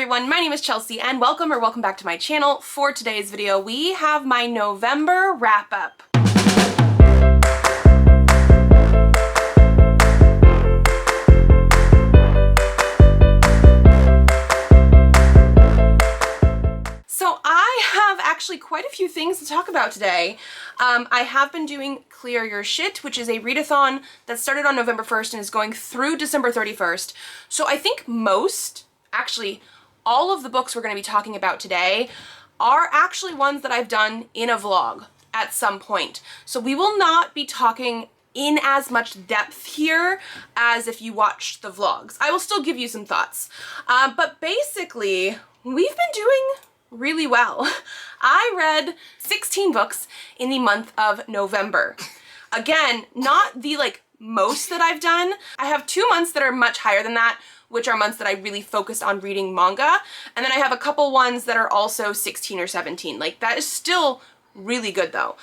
everyone, my name is Chelsea and welcome back to my channel. For today's video, we have my November wrap-up. So I have actually quite a few things to talk about today. I have been doing Clear Your Shit, which is a readathon that started on November 1st and is going through December 31st. So I think actually all of the books we're going to be talking about today are actually ones that I've done in a vlog at some point. So we will not be talking in as much depth here as if you watched the vlogs. I will still give you some thoughts. But basically, we've been doing really well. I read 16 books in the month of November. Again, not the most that I've done. I have 2 months that are much higher than that, which are months that I really focused on reading manga. And then I have a couple ones that are also 16 or 17. That is still really good though.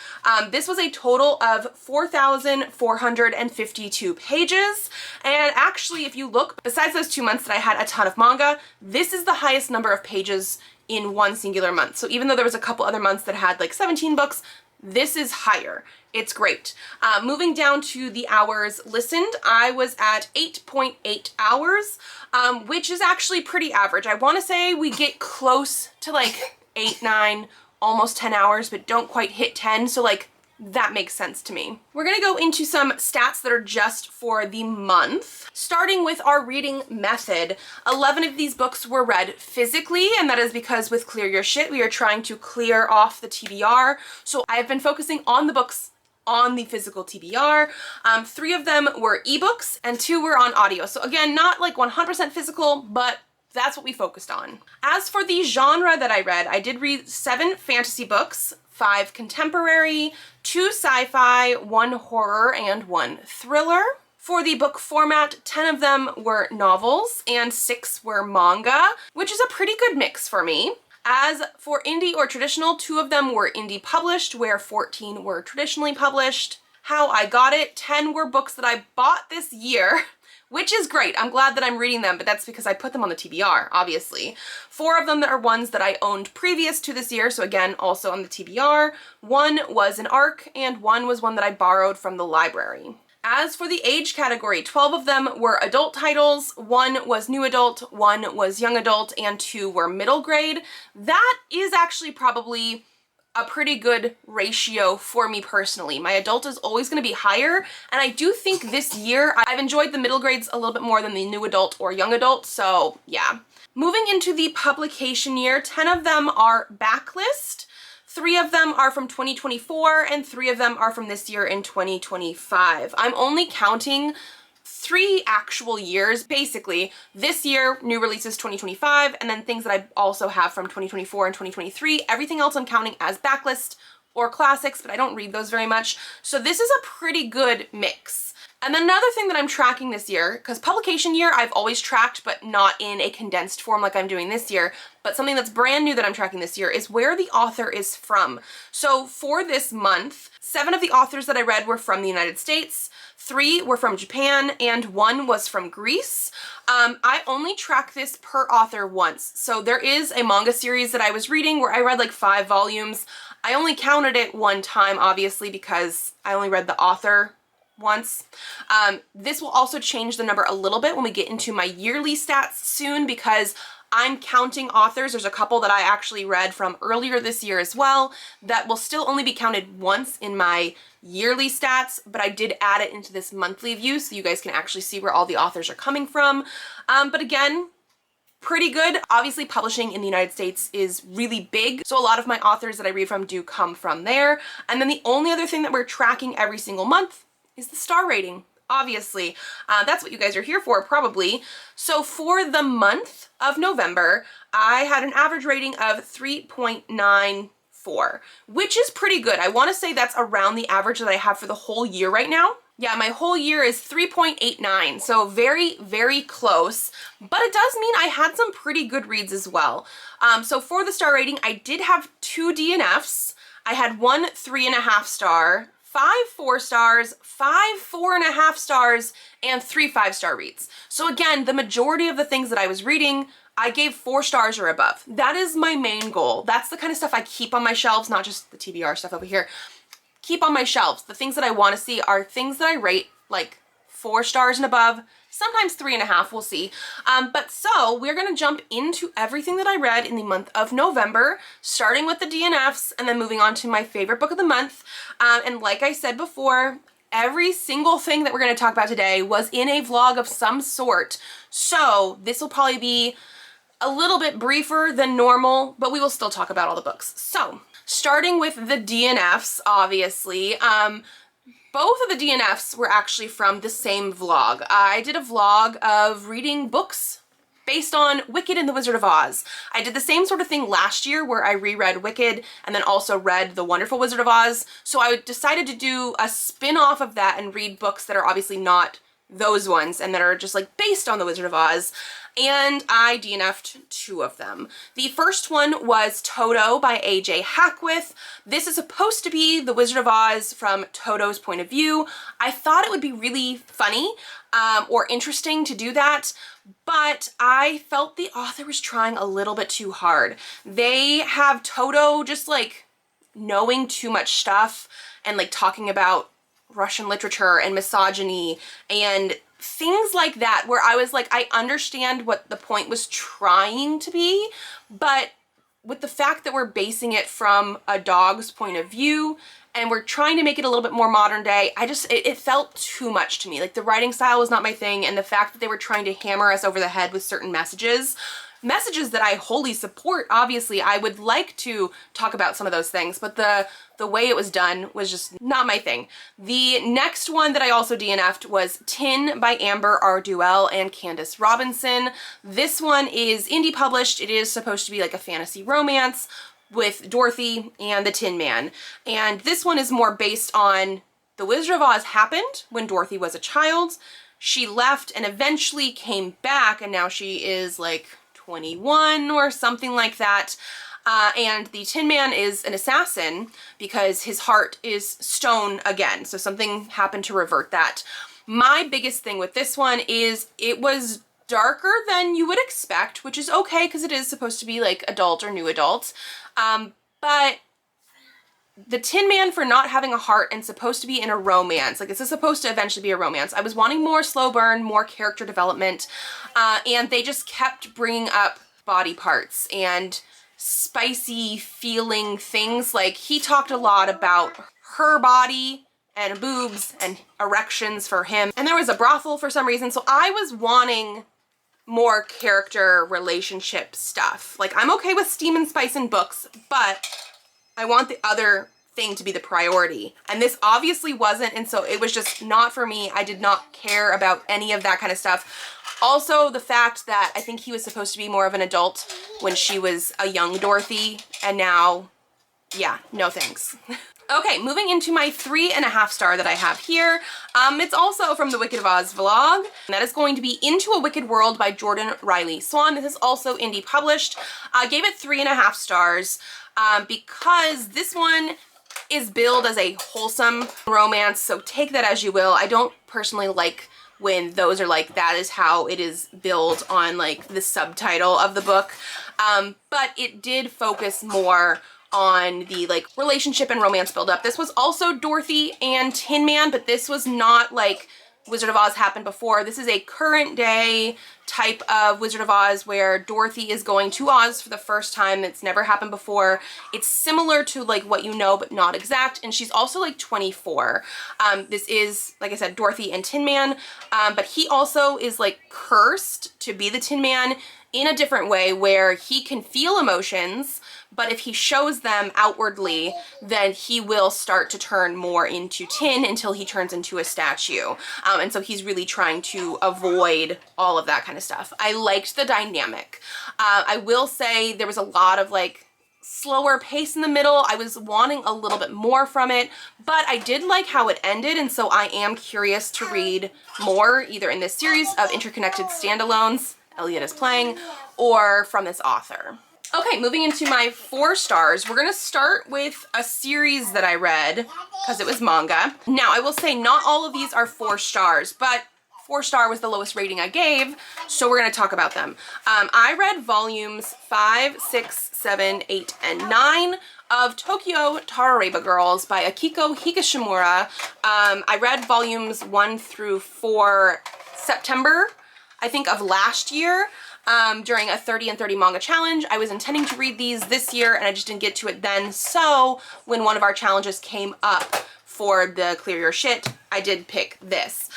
This was a total of 4,452 pages. And actually, if you look, besides those 2 months that I had a ton of manga, this is the highest number of pages in one singular month. So even though there was a couple other months that had 17 books, this is higher. It's great. Moving down to the hours listened, I was at 8.8 hours, which is actually pretty average. I want to say we get close to 8, 9, almost 10 hours, but don't quite hit 10. So that makes sense to me. We're gonna go into some stats that are just for the month. Starting with our reading method, 11 of these books were read physically, and that is because with Clear Your Shit, we are trying to clear off the TBR. So I have been focusing on the books on the physical TBR. 3 of them were ebooks and 2 were on audio. So again, not 100% physical, but that's what we focused on. As for the genre that I read, I did read 7 fantasy books, 5 contemporary, 2 sci-fi, 1 horror, and 1 thriller. For the book format, 10 of them were novels and 6 were manga, which is a pretty good mix for me. As for indie or traditional, 2 of them were indie published, where 14 were traditionally published. How I got it, 10 were books that I bought this year, which is great. I'm glad that I'm reading them, but that's because I put them on the TBR, obviously. 4 of them are ones that I owned previous to this year, so again, also on the TBR. 1 was an ARC, and 1 was one that I borrowed from the library. As for the age category, 12 of them were adult titles, 1 was new adult, 1 was young adult, and 2 were middle grade. That is actually probably a pretty good ratio for me personally. My adult is always going to be higher, and I do think this year I've enjoyed the middle grades a little bit more than the new adult or young adult, so yeah. Moving into the publication year, 10 of them are backlist, 3 of them are from 2024, and 3 of them are from this year in 2025. I'm only counting 3 actual years, basically. This year, new releases 2025, and then things that I also have from 2024 and 2023. Everything else I'm counting as backlist or classics, but I don't read those very much. So this is a pretty good mix. And then another thing that I'm tracking this year, because publication year I've always tracked, but not in a condensed form like I'm doing this year, but something that's brand new that I'm tracking this year is where the author is from. So for this month, 7 of the authors that I read were from the United States, 3 were from Japan, and 1 was from Greece. I only track this per author once. So there is a manga series that I was reading where I read 5 volumes. I only counted it 1 time, obviously, because I only read the author once. This will also change the number a little bit when we get into my yearly stats soon, because I'm counting authors. There's a couple that I actually read from earlier this year as well that will still only be counted once in my yearly stats, but I did add it into this monthly view so you guys can actually see where all the authors are coming from. But again, pretty good. Obviously, publishing in the United States is really big, so a lot of my authors that I read from do come from there. And then the only other thing that we're tracking every single month is the star rating. Obviously, that's what you guys are here for, probably. So for the month of November, I had an average rating of 3.94, which is pretty good. I want to say that's around the average that I have for the whole year right now. Yeah, my whole year is 3.89, so very, very close, but it does mean I had some pretty good reads as well. So for the star rating, I did have 2 DNFs. I had 1 3.5 star, 5 4 stars, 5 4.5 stars, and 3 5-star reads. So again, the majority of the things that I was reading, I gave 4 stars or above. That is my main goal. That's the kind of stuff I keep on my shelves, not just the TBR stuff over here. Keep on my shelves. The things that I want to see are things that I rate like 4 stars and above, sometimes 3.5, we'll see. But so we're gonna jump into everything that I read in the month of November, starting with the DNFs and then moving on to my favorite book of the month. And like I said before, every single thing that we're gonna talk about today was in a vlog of some sort. So this will probably be a little bit briefer than normal, but we will still talk about all the books. So starting with the DNFs, obviously, both of the DNFs were actually from the same vlog. I did a vlog of reading books based on Wicked and the Wizard of Oz. I did the same sort of thing last year where I reread Wicked and then also read The Wonderful Wizard of Oz. So I decided to do a spin-off of that and read books that are obviously not those ones and that are just like based on The Wizard of Oz. And I DNF'd 2 of them. The first one was Toto by A.J. Hackwith. This is supposed to be The Wizard of Oz from Toto's point of view. I thought it would be really funny or interesting to do that, but I felt the author was trying a little bit too hard. They have Toto just like knowing too much stuff and like talking about Russian literature and misogyny and things like that, where I was like, I understand what the point was trying to be, but with the fact that we're basing it from a dog's point of view and we're trying to make it a little bit more modern day, it felt too much to me. Like the writing style was not my thing, and the fact that they were trying to hammer us over the head with certain messages that I wholly support. Obviously, I would like to talk about some of those things, but the way it was done was just not my thing. The next one that I also DNF'd was Tin by Amber R. Duell and Candace Robinson. This one is indie published. It is supposed to be like a fantasy romance with Dorothy and the Tin Man. And this one is more based on The Wizard of Oz happened when Dorothy was a child. She left and eventually came back, and now she is like 21 or something like that. And the Tin Man is an assassin because his heart is stone again. So something happened to revert that. My biggest thing with this one is it was darker than you would expect, which is okay because it is supposed to be like adult or new adult. But the Tin Man, for not having a heart and supposed to be in a romance, like this is supposed to eventually be a romance, I was wanting more slow burn, more character development, and they just kept bringing up body parts and spicy feeling things. Like he talked a lot about her body and boobs and erections for him, and there was a brothel for some reason, so I was wanting more character relationship stuff. Like I'm okay with steam and spice in books, but I want the other thing to be the priority. And this obviously wasn't, and so it was just not for me. I did not care about any of that kind of stuff. Also, the fact that I think he was supposed to be more of an adult when she was a young Dorothy, and now, yeah, no thanks. Okay, moving into my 3.5 star that I have here. It's also from the Wicked of Oz vlog. And that is going to be Into a Wicked World by Jordan Riley Swan. This is also indie published. I gave it 3.5 stars. Because this one is billed as a wholesome romance, so take that as you will. I don't personally like when those are like, that is how it is billed on like the subtitle of the book. But it did focus more on the like relationship and romance buildup. This was also Dorothy and Tin Man, but this was not like Wizard of Oz happened before. This is a current day type of Wizard of Oz where Dorothy is going to Oz for the first time. It's never happened before. It's similar to like What You Know, but not exact. And she's also like 24. This is, like I said, Dorothy and Tin Man. But he also is like cursed to be the Tin Man in a different way where he can feel emotions, but if he shows them outwardly, then he will start to turn more into tin until he turns into a statue. And so he's really trying to avoid all of that kind of stuff. I liked the dynamic. I will say there was a lot of like slower pace in the middle. I was wanting a little bit more from it, but I did like how it ended, and so I am curious to read more, either in this series of interconnected standalones Elliot is playing, or from this author. Okay, moving into my 4 stars, we're gonna start with a series that I read because it was manga. Now, I will say not all of these are 4 stars, but 4-star was the lowest rating I gave, so we're going to talk about them. I read volumes 5, 6, 7, 8, and 9 of Tokyo Tarareba Girls by Akiko Higashimura. I read volumes 1 through 4 September, I think, of last year. During a 30 and 30 manga challenge. I was intending to read these this year and I just didn't get to it then, so when one of our challenges came up for the Clear Your Shit, I did pick this.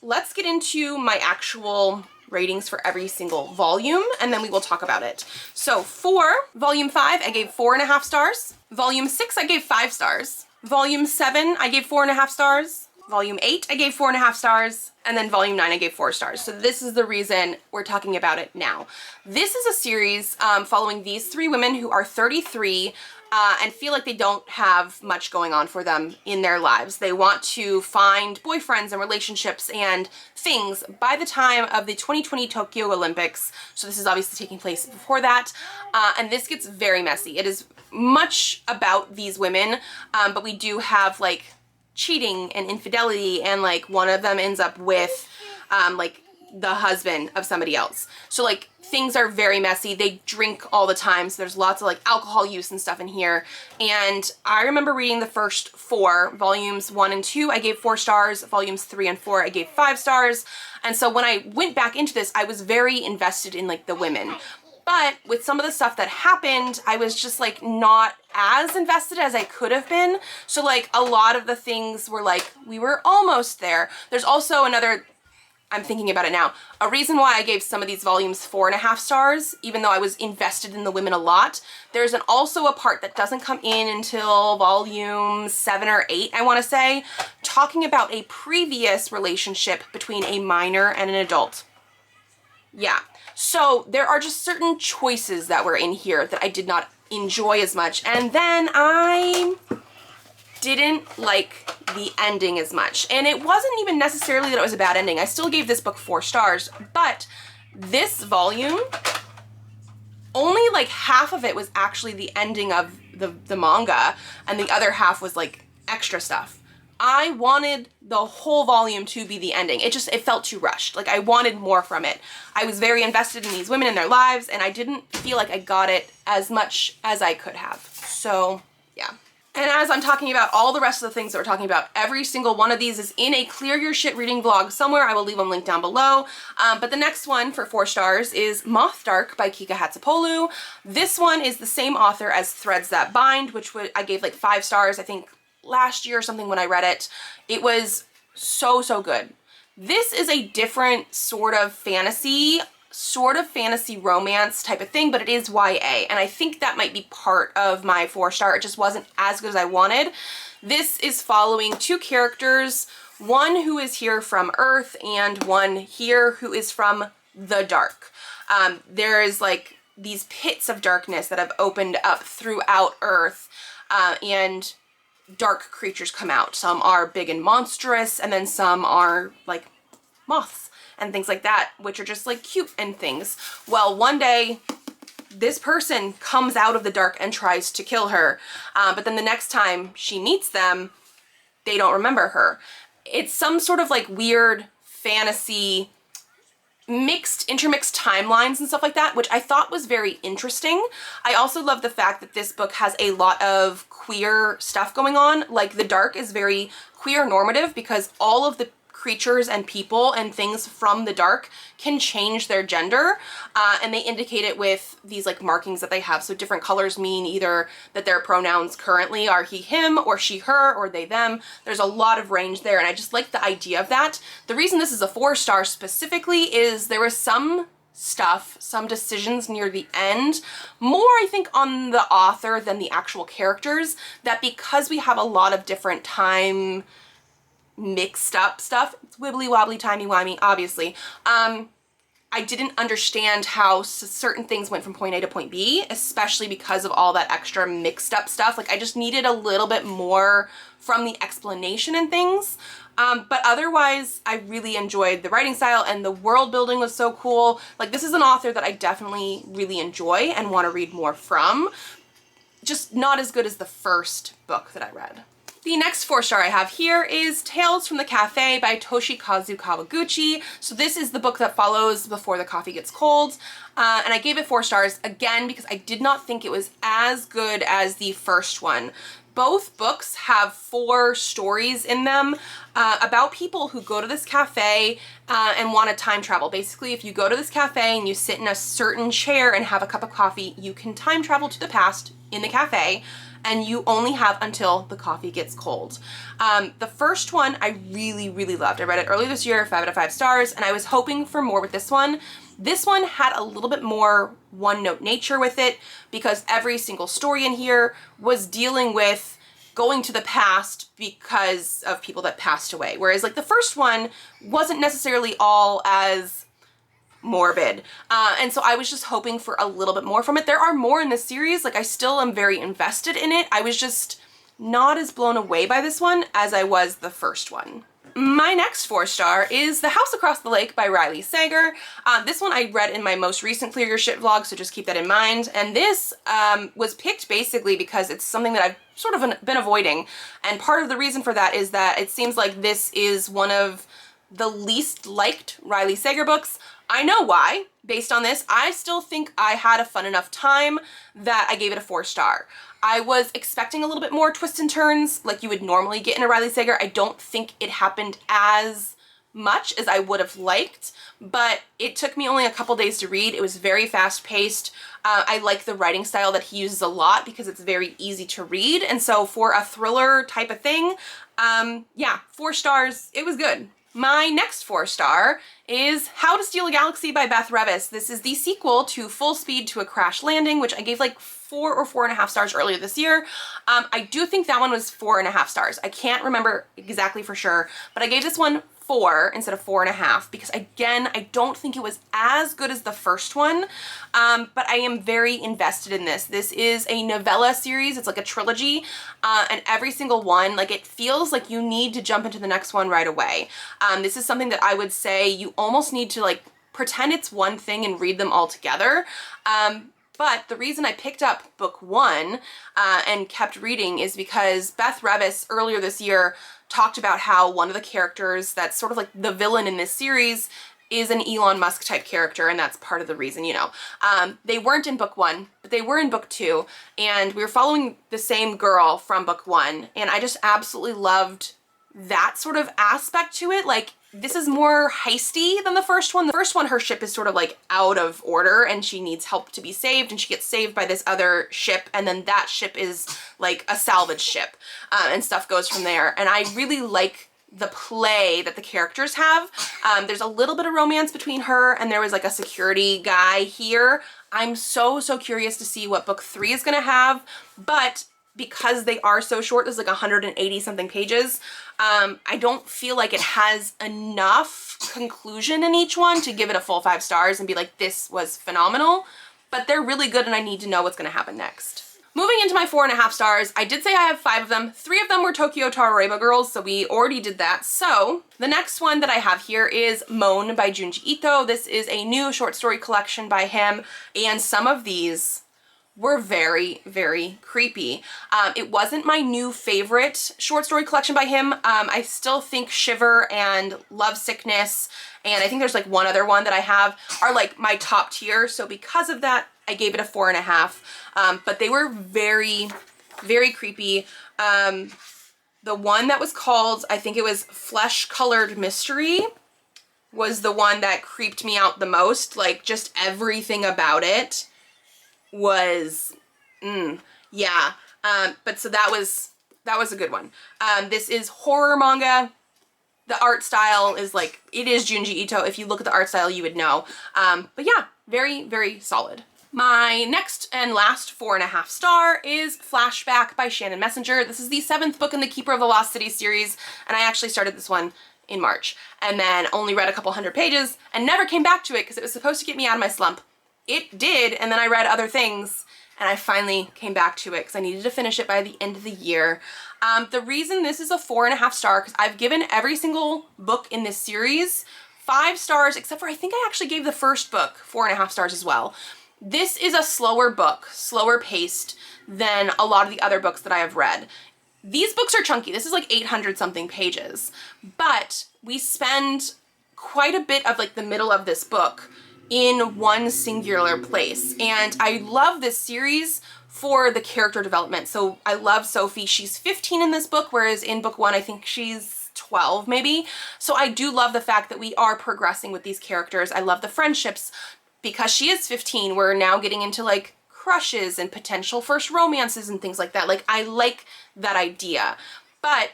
Let's get into my actual ratings for every single volume and then we will talk about it. So for volume 5, I gave 4.5 stars. Volume 6, I gave 5 stars. Volume 7, I gave 4.5 stars. Volume 8, I gave 4.5 stars, and then Volume 9, I gave 4 stars. So this is the reason we're talking about it now. This is a series following these 3 women who are 33 and feel like they don't have much going on for them in their lives. They want to find boyfriends and relationships and things by the time of the 2020 Tokyo Olympics. So this is obviously taking place before that. And this gets very messy. It is much about these women, but we do have like cheating and infidelity, and like one of them ends up with like the husband of somebody else. So like things are very messy. They drink all the time, so there's lots of like alcohol use and stuff in here. And I remember reading the first 4, volumes 1 and 2, I gave 4 stars. Volumes 3 and 4, I gave 5 stars. And so when I went back into this, I was very invested in like the women. But with some of the stuff that happened, I was just like not as invested as I could have been. So like a lot of the things were like, we were almost there. There's also another, I'm thinking about it now, a reason why I gave some of these volumes 4.5 stars, even though I was invested in the women a lot. There's also a part that doesn't come in until volume 7 or 8, I want to say, talking about a previous relationship between a minor and an adult. Yeah. So there are just certain choices that were in here that I did not enjoy as much. And then I didn't like the ending as much. And it wasn't even necessarily that it was a bad ending. I still gave this book 4 stars, but this volume, only like half of it was actually the ending of the manga, and the other half was like extra stuff. I wanted the whole volume to be the ending. It felt too rushed. Like I wanted more from it. I was very invested in these women and their lives, and I didn't feel like I got it as much as I could have. So yeah. And as I'm talking about all the rest of the things that we're talking about, every single one of these is in a Clear Your Shit reading vlog somewhere. I will leave them linked down below. But the next one for 4 stars is Moth Dark by Kika Hatsupolu. This one is the same author as Threads That Bind, which I gave like 5 stars, I think, last year or something when I read it. It was so, so good. This is a different sort of fantasy romance type of thing, but it is YA, and I think that might be part of my 4-star. It just wasn't as good as I wanted. This is following 2 characters, one who is here from Earth and one here who is from the Dark. There is like these pits of darkness that have opened up throughout Earth, and dark creatures come out. Some are big and monstrous, and then some are like moths and things like that, which are just like cute and things. Well, one day this person comes out of the dark and tries to kill her, but then the next time she meets them, they don't remember her. It's some sort of like weird fantasy intermixed timelines and stuff like that, which I thought was very interesting. I also love the fact that this book has a lot of queer stuff going on. Like the Dark is very queer normative because all of the creatures and people and things from the Dark can change their gender, and they indicate it with these like markings that they have. So different colors mean either that their pronouns currently are he, him, or she, her, or they, them. There's a lot of range there, and I just like the idea of that. The reason this is a 4-star specifically is there was some stuff, some decisions near the end, more I think on the author than the actual characters, that because we have a lot of different time mixed up stuff, it's wibbly wobbly, timey wimey, obviously, I didn't understand how certain things went from point A to point B, especially because of all that extra mixed up stuff. Like I just needed a little bit more from the explanation and things. But otherwise, I really enjoyed the writing style, and the world building was so cool. Like this is an author that I definitely really enjoy and want to read more from. Just not as good as the first book that I read. The next 4-star I have here is Tales from the Cafe by Toshikazu Kawaguchi. So this is the book that follows Before the Coffee Gets Cold. And I gave it 4 stars, again, because I did not think it was as good as the first one. Both books have 4 stories in them about people who go to this cafe and want to time travel. Basically, if you go to this cafe and you sit in a certain chair and have a cup of coffee, you can time travel to the past in the cafe, and you only have until the coffee gets cold. The first one I really, really loved. I read it earlier this year, 5 out of 5 stars, and I was hoping for more with this one. This one had a little bit more one-note nature with it because every single story in here was dealing with going to the past because of people that passed away. Whereas like the first one wasn't necessarily all as morbid. And so I was just hoping for a little bit more from it. There are more in this series. Like I still am very invested in it. I was just not as blown away by this one as I was the first one. My next 4-star is The House Across the Lake by Riley Sager. This one I read in my most recent Clear Your Shit vlog, so just keep that in mind. And this was picked basically because it's something that I've sort of been avoiding. And part of the reason for that is that it seems like this is one of the least liked Riley Sager books. I know why. Based on this, I still think I had a fun enough time that I gave it a 4-star. I was expecting a little bit more twists and turns like you would normally get in a Riley Sager. I don't think it happened as much as I would have liked, but it took me only a couple days to read. It was very fast paced. I like the writing style that he uses a lot because it's very easy to read. And so for a thriller type of thing, yeah, 4 stars, it was good. My next 4-star is How to Steal a Galaxy by Beth Revis. This is the sequel to Full Speed to a Crash Landing, which I gave like 4 or 4.5 stars earlier this year. I do think that one was 4.5 stars. I can't remember exactly for sure, but I gave this one 4 instead of 4.5 because again, I don't think it was as good as the first one, but I am very invested in this. This is a novella series. It's like a trilogy, and every single one, like it feels like you need to jump into the next one right away. This is something that I would say you almost need to like pretend it's one thing and read them all together. But the reason I picked up book 1 and kept reading is because Beth Revis earlier this year talked about how one of the characters that's sort of like the villain in this series is an Elon Musk type character, and that's part of the reason, you know. They weren't in book 1, but they were in book 2, and we were following the same girl from book 1, and I just absolutely loved that sort of aspect to it. Like, this is more heisty than the first one. The first one, her ship is sort of like out of order and she needs help to be saved, and she gets saved by this other ship, and then that ship is like a salvage ship, and stuff goes from there. And I really like the play that the characters have. There's a little bit of romance between her and there was like a security guy here. I'm so curious to see what book 3 is gonna have, but because they are so short, there's like 180 something pages, I don't feel like it has enough conclusion in each one to give it a full 5 stars and be like, this was phenomenal, but they're really good and I need to know what's gonna happen next. Moving into my 4.5 stars, I did say I have 5 of them. 3 of them were Tokyo Tarareba girls, so we already did that. So the next one that I have here is Moan by Junji Ito. This is a new short story collection by him, and some of these were very creepy. It wasn't my new favorite short story collection by him. I still think Shiver and Love Sickness, and I think there's like one other one that I have, are like my top tier. So because of that, I gave it a 4.5. But they were very creepy. The one that was called, I think it was Flesh Colored Mystery, was the one that creeped me out the most. Like just everything about it was yeah, but so that was a good one. This is horror manga. The art style is like, it is Junji Ito. If you look at the art style, you would know. But yeah, very solid. My next and last 4.5 star is Flashback by Shannon Messenger. This is the 7th book in the Keeper of the Lost City series, and I actually started this one in March and then only read a couple hundred pages and never came back to it because it was supposed to get me out of my slump. It did, and then I read other things and I finally came back to it because I needed to finish it by the end of the year. The reason this is a 4.5 star, because I've given every single book in this series 5 stars, except for I think I actually gave the first book 4.5 stars as well. This is a slower book, slower paced than a lot of the other books that I have read. These books are chunky. This is like 800 something pages, but we spend quite a bit of like the middle of this book in one singular place. And I love this series for the character development. So I love Sophie. She's 15 in this book, whereas in book 1, I think she's 12 maybe. So I do love the fact that we are progressing with these characters. I love the friendships. Because she is 15, we're now getting into like crushes and potential first romances and things like that. Like, I like that idea. But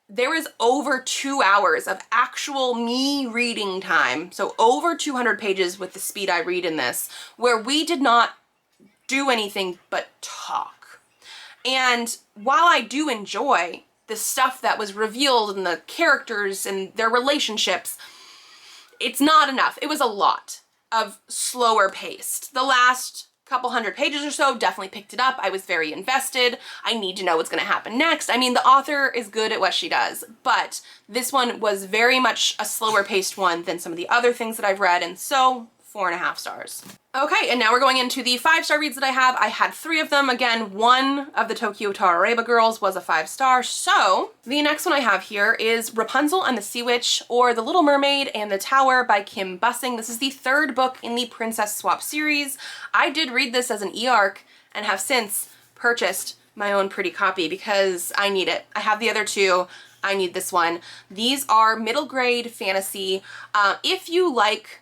there is over 2 hours of actual me reading time, so over 200 pages with the speed I read in this, where we did not do anything but talk. And while I do enjoy the stuff that was revealed and the characters and their relationships, it's not enough. It was a lot of slower paced. The last couple hundred pages or so definitely picked it up. I was very invested. I need to know what's going to happen next. I mean, the author is good at what she does, but this one was very much a slower paced one than some of the other things that I've read, and so 4.5 stars. Okay, and now we're going into the 5-star reads that I have. I had 3 of them. Again, one of the Tokyo Tarareba girls was a 5-star. So the next one I have here is Rapunzel and the Sea Witch, or The Little Mermaid and the Tower by Kim Bussing. This is the 3rd book in the Princess Swap series. I did read this as an e-arc and have since purchased my own pretty copy because I need it. I have the other 2. I need this one. These are middle grade fantasy. If you like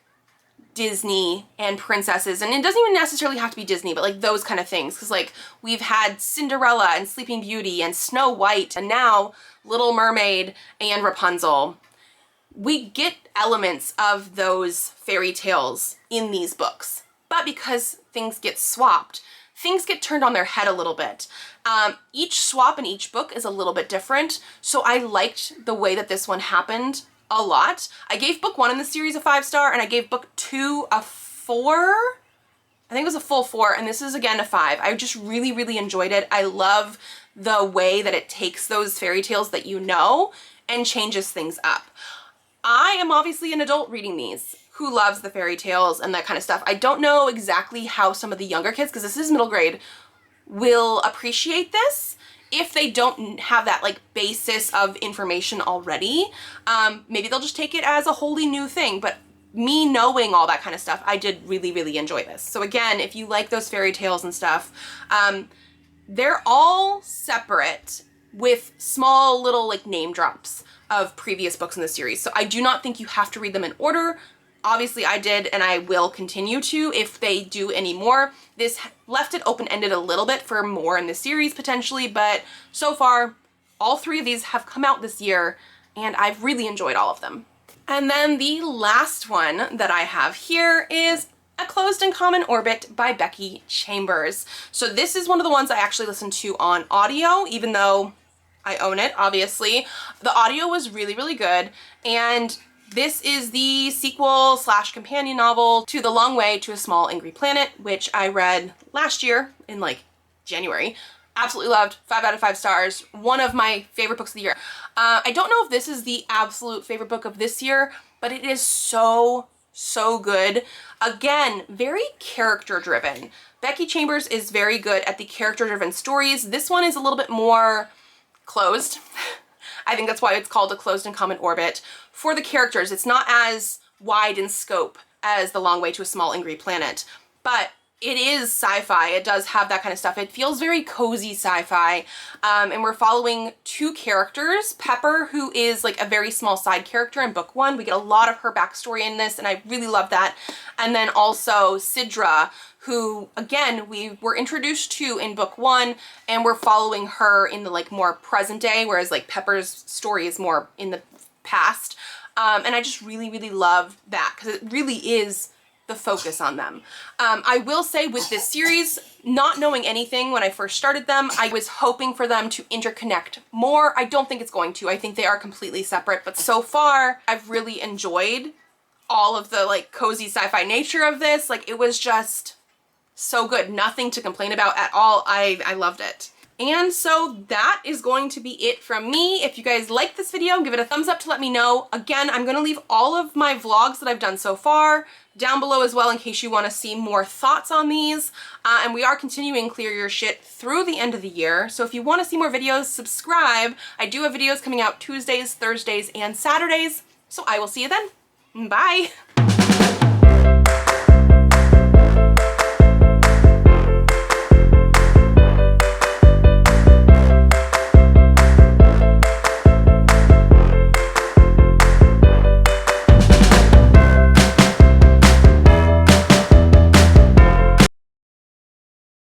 Disney and princesses, and it doesn't even necessarily have to be Disney, but like those kind of things, because like we've had Cinderella and Sleeping Beauty and Snow White and now Little Mermaid and Rapunzel. We get elements of those fairy tales in these books, but because things get swapped, things get turned on their head a little bit. Each swap in each book is a little bit different, so I liked the way that this one happened a lot. I gave book 1 in the series a 5-star, and I gave book 2 a 4. I think it was a full 4, and this is again a 5. I just really, really enjoyed it. I love the way that it takes those fairy tales that you know and changes things up. I am obviously an adult reading these who loves the fairy tales and that kind of stuff. I don't know exactly how some of the younger kids, because this is middle grade, will appreciate this. If they don't have that like basis of information already, maybe they'll just take it as a wholly new thing. But me knowing all that kind of stuff, I did really, really enjoy this. So again, if you like those fairy tales and stuff, they're all separate with small little like name drops of previous books in the series. So I do not think you have to read them in order. Obviously I did, and I will continue to if they do any more. This left it open-ended a little bit for more in the series potentially, but so far all 3 of these have come out this year and I've really enjoyed all of them. And then the last one that I have here is A Closed and Common Orbit by Becky Chambers. So this is one of the ones I actually listened to on audio, even though I own it, obviously. The audio was really, really good, and this is the sequel / companion novel to The Long Way to a Small Angry Planet, which I read last year in like January. Absolutely loved, 5 out of 5 stars. One of my favorite books of the year. I don't know if this is the absolute favorite book of this year, but it is so, so good. Again, very character driven. Becky Chambers is very good at the character driven stories. This one is a little bit more closed. I think that's why it's called A Closed and Common Orbit. For the characters, it's not as wide in scope as The Long Way to a Small Angry Planet, but it is sci-fi. It does have that kind of stuff. It feels very cozy sci-fi, and we're following 2 characters. Pepper, who is like a very small side character in book 1. We get a lot of her backstory in this, and I really love that. And then also Sidra, who again we were introduced to in book 1, and we're following her in the like more present day, whereas like Pepper's story is more in the past. And I just really, really love that because it really is the focus on them. I will say with this series, not knowing anything when I first started them, I was hoping for them to interconnect more. I don't think it's going to. I think they are completely separate, but so far I've really enjoyed all of the like cozy sci-fi nature of this. Like, it was just so good. Nothing to complain about at all. I loved it. And so that is going to be it from me. If you guys like this video, give it a thumbs up to let me know. Again, I'm gonna leave all of my vlogs that I've done so far down below as well in case you wanna see more thoughts on these. And we are continuing Clear Your Shit through the end of the year. So if you wanna see more videos, subscribe. I do have videos coming out Tuesdays, Thursdays, and Saturdays. So I will see you then. Bye.